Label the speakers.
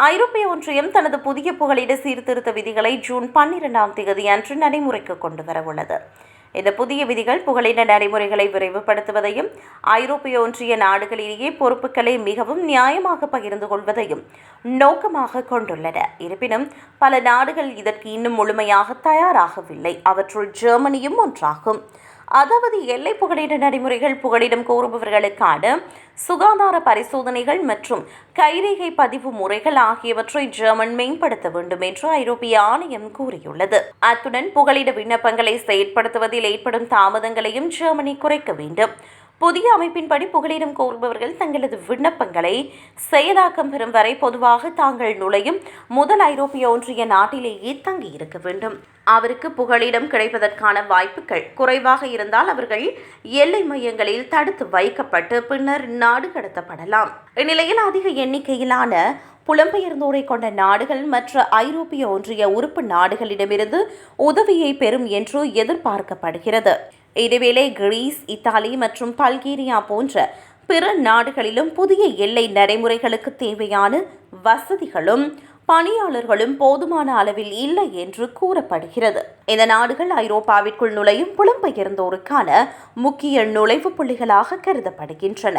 Speaker 1: ஐரோப்பிய ஒன்றியம் தனது புதிய புகலிட சீர்திருத்த விதிகளை ஜூன் 12ஆம் தேதி அன்று நடைமுறைக்கு கொண்டு வரவுள்ளது. இந்த புதிய விதிகள் புகலிட நடைமுறைகளை விரைவுபடுத்துவதையும் ஐரோப்பிய ஒன்றிய நாடுகளிலேயே பொறுப்புகளை மிகவும் நியாயமாக பகிர்ந்து கொள்வதையும் நோக்கமாக கொண்டுள்ளன. இருப்பினும் பல நாடுகள் இதற்கு இன்னும் முழுமையாக தயாராகவில்லை. அவற்றுள் ஜெர்மனியும் ஒன்றாகும். அதாவது எல்லை புகலிட நடைமுறைகள், புகலிடம் கோருபவர்களுக்கான சுகாதார பரிசோதனைகள் மற்றும் கைரேகை பதிவு முறைகள் ஆகியவற்றை ஜெர்மன் மேம்படுத்த வேண்டும் என்று ஐரோப்பிய ஆணையம் கூறியுள்ளது. அத்துடன் புகலிட விண்ணப்பங்களை செயற்படுத்துவதில் ஏற்படும் தாமதங்களையும் ஜெர்மனி குறைக்க வேண்டும். புதிய அமைப்பின்படி புகலிடம் கோருபவர்கள் தங்களது விண்ணப்பங்களை செயலாக்கம் பெறும் வரை பொதுவாக தாங்கள் நுழையும் முதல் ஐரோப்பிய ஒன்றிய நாட்டிலேயே தங்கியிருக்க வேண்டும். அவருக்கு புகலிடம் கிடைப்பதற்கான வாய்ப்புகள் குறைவாக இருந்தால் அவர்கள் எல்லை மையங்களில் தடுத்து வைக்கப்பட்டு பின்னர் நாடு கடத்தப்படலாம். இந்நிலையில் அதிக எண்ணிக்கையிலான புலம்பெயர்ந்தோரை கொண்ட நாடுகள் மற்ற ஐரோப்பிய ஒன்றிய உறுப்பு நாடுகளிடமிருந்து உதவியை பெறும் என்று எதிர்பார்க்கப்படுகிறது. இதேவேளை கிரீஸ், இத்தாலி மற்றும் பல்கேரியா போன்ற பிற நாடுகளிலும் புதிய எல்லை நடைமுறைகளுக்கு தேவையான வசதிகளும் பணியாளர்களும் போதுமான அளவில் இல்லை என்று கூறப்படுகிறது. இந்த நாடுகள் ஐரோப்பாவிற்குள் நுழையும் புலம்பெயர்ந்தோருக்கான முக்கிய நுழைவு புள்ளிகளாக கருதப்படுகின்றன.